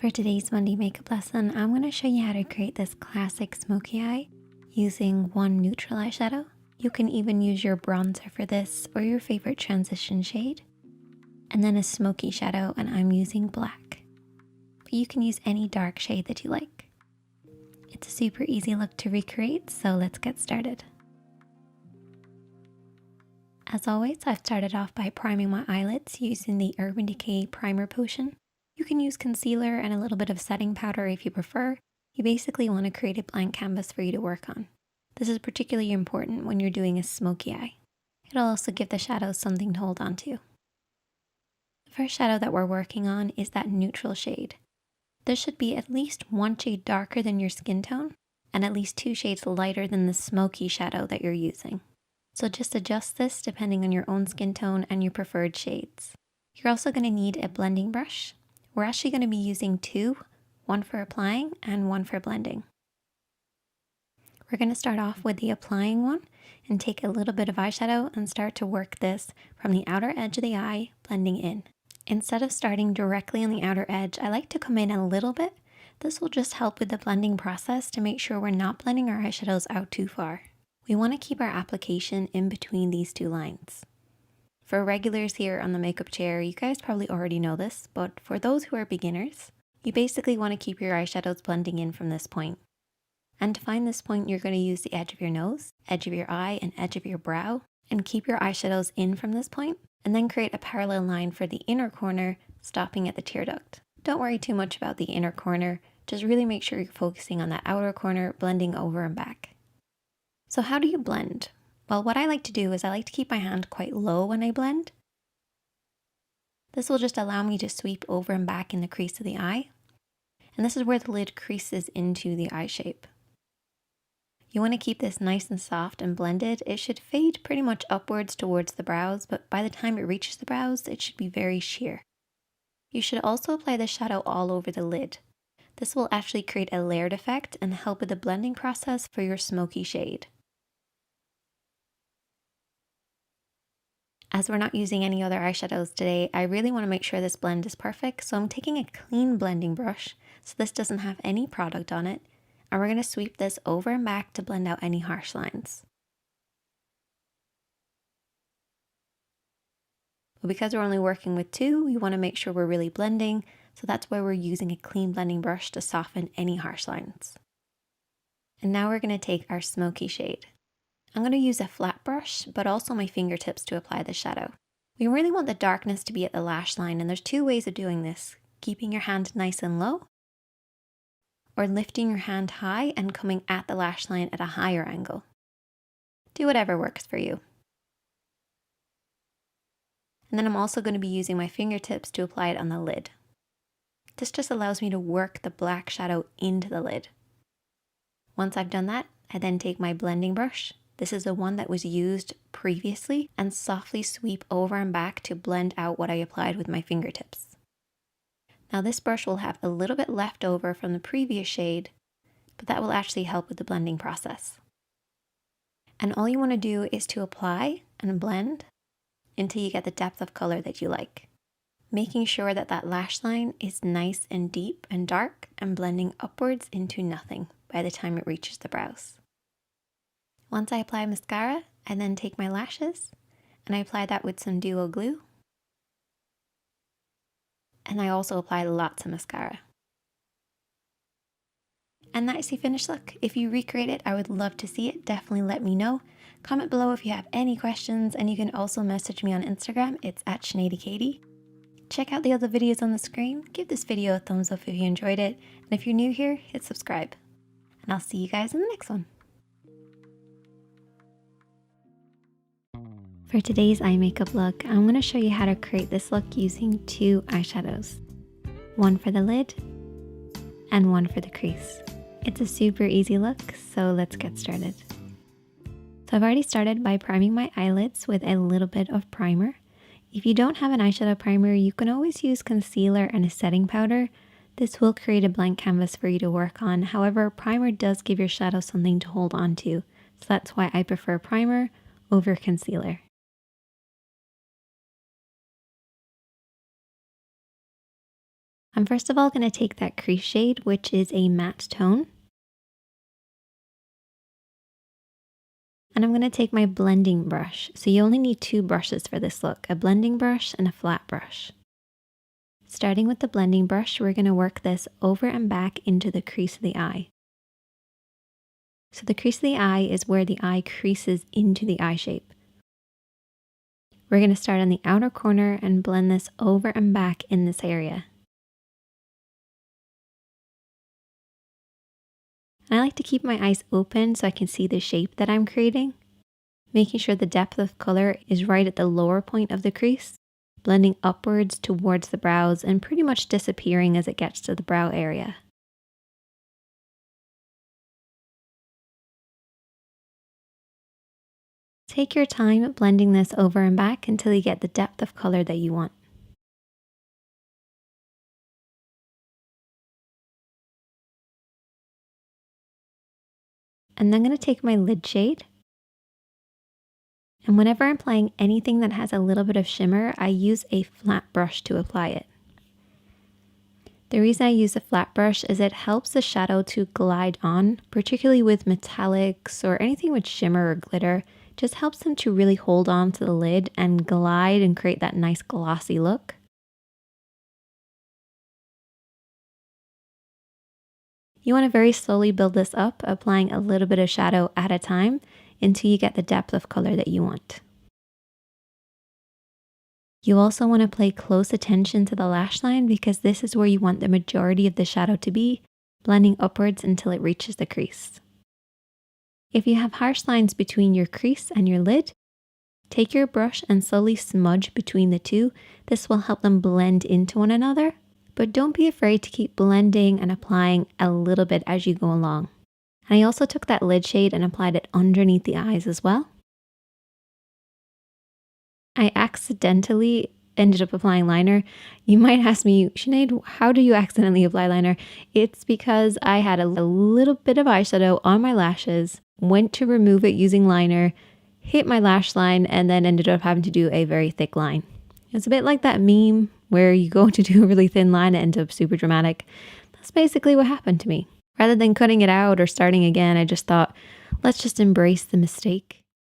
For today's Monday makeup lesson, I'm going to show you how to create this classic smoky eye using one neutral eyeshadow. You can even use your bronzer for this or your favorite transition shade. And then a smoky shadow, and I'm using black. But you can use any dark shade that you like. It's a super easy look to recreate, so let's get started. As always, I've started off by priming my eyelids using the Urban Decay Primer Potion. You can use concealer and a little bit of setting powder if you prefer. You basically want to create a blank canvas for you to work on. This is particularly important when you're doing a smoky eye. It'll also give the shadows something to hold on to. The first shadow that we're working on is that neutral shade. This should be at least one shade darker than your skin tone and at least 2 shades lighter than the smoky shadow that you're using. So just adjust this depending on your own skin tone and your preferred shades. You're also going to need a blending brush. We're actually going to be using 2, one for applying and one for blending. We're going to start off with the applying one and take a little bit of eyeshadow and start to work this from the outer edge of the eye, blending in. Instead of starting directly on the outer edge, I like to come in a little bit. This will just help with the blending process to make sure we're not blending our eyeshadows out too far. We want to keep our application in between these 2 lines. For regulars here on the makeup chair, you guys probably already know this, but for those who are beginners, you basically want to keep your eyeshadows blending in from this point. And to find this point, you're going to use the edge of your nose, edge of your eye, and edge of your brow, and keep your eyeshadows in from this point, and then create a parallel line for the inner corner, stopping at the tear duct. Don't worry too much about the inner corner, just really make sure you're focusing on that outer corner, blending over and back. So how do you blend? Well, what I like to do is I like to keep my hand quite low when I blend. This will just allow me to sweep over and back in the crease of the eye. And this is where the lid creases into the eye shape. You want to keep this nice and soft and blended. It should fade pretty much upwards towards the brows, but by the time it reaches the brows, it should be very sheer. You should also apply the shadow all over the lid. This will actually create a layered effect and help with the blending process for your smoky shade. As we're not using any other eyeshadows today, I really want to make sure this blend is perfect, so I'm taking a clean blending brush so this doesn't have any product on it, and we're going to sweep this over and back to blend out any harsh lines. But because we're only working with 2, we want to make sure we're really blending, so that's why we're using a clean blending brush to soften any harsh lines. And now we're going to take our smoky shade. I'm going to use a flat brush, but also my fingertips to apply the shadow. We really want the darkness to be at the lash line, and there's 2 ways of doing this. Keeping your hand nice and low, or lifting your hand high and coming at the lash line at a higher angle. Do whatever works for you. And then I'm also going to be using my fingertips to apply it on the lid. This just allows me to work the black shadow into the lid. Once I've done that, I then take my blending brush. This is the one that was used previously, and softly sweep over and back to blend out what I applied with my fingertips. Now this brush will have a little bit left over from the previous shade, but that will actually help with the blending process. And all you want to do is to apply and blend until you get the depth of color that you like. Making sure that that lash line is nice and deep and dark and blending upwards into nothing by the time it reaches the brows. Once I apply mascara, I then take my lashes and I apply that with some duo glue. And I also apply lots of mascara. And that's the finished look. If you recreate it, I would love to see it. Definitely let me know. Comment below if you have any questions, and you can also message me on Instagram. It's at Sinead. Check out the other videos on the screen. Give this video a thumbs up if you enjoyed it. And if you're new here, hit subscribe. And I'll see you guys in the next one. For today's eye makeup look, I'm going to show you how to create this look using 2 eyeshadows. One for the lid and one for the crease. It's a super easy look, so let's get started. So I've already started by priming my eyelids with a little bit of primer. If you don't have an eyeshadow primer, you can always use concealer and a setting powder. This will create a blank canvas for you to work on. However, primer does give your shadow something to hold on to, so that's why I prefer primer over concealer. I'm first of all going to take that crease shade, which is a matte tone. And I'm going to take my blending brush. So you only need 2 brushes for this look, a blending brush and a flat brush. Starting with the blending brush, we're going to work this over and back into the crease of the eye. So the crease of the eye is where the eye creases into the eye shape. We're going to start on the outer corner and blend this over and back in this area. And I like to keep my eyes open so I can see the shape that I'm creating, making sure the depth of color is right at the lower point of the crease, blending upwards towards the brows and pretty much disappearing as it gets to the brow area. Take your time blending this over and back until you get the depth of color that you want. And then I'm going to take my lid shade. And whenever I'm applying anything that has a little bit of shimmer, I use a flat brush to apply it. The reason I use a flat brush is it helps the shadow to glide on, particularly with metallics or anything with shimmer or glitter. It just helps them to really hold on to the lid and glide and create that nice glossy look. You want to very slowly build this up, applying a little bit of shadow at a time until you get the depth of color that you want. You also want to pay close attention to the lash line because this is where you want the majority of the shadow to be, blending upwards until it reaches the crease. If you have harsh lines between your crease and your lid, take your brush and slowly smudge between the two. This will help them blend into one another, but don't be afraid to keep blending and applying a little bit as you go along. And I also took that lid shade and applied it underneath the eyes as well. I accidentally ended up applying liner. You might ask me, Sinead, how do you accidentally apply liner? It's because I had a little bit of eyeshadow on my lashes, went to remove it using liner, hit my lash line, and then ended up having to do a very thick line. It's a bit like that meme where you go to do a really thin line and end up super dramatic. That's basically what happened to me. Rather than cutting it out or starting again, I just thought, let's just embrace the mistake.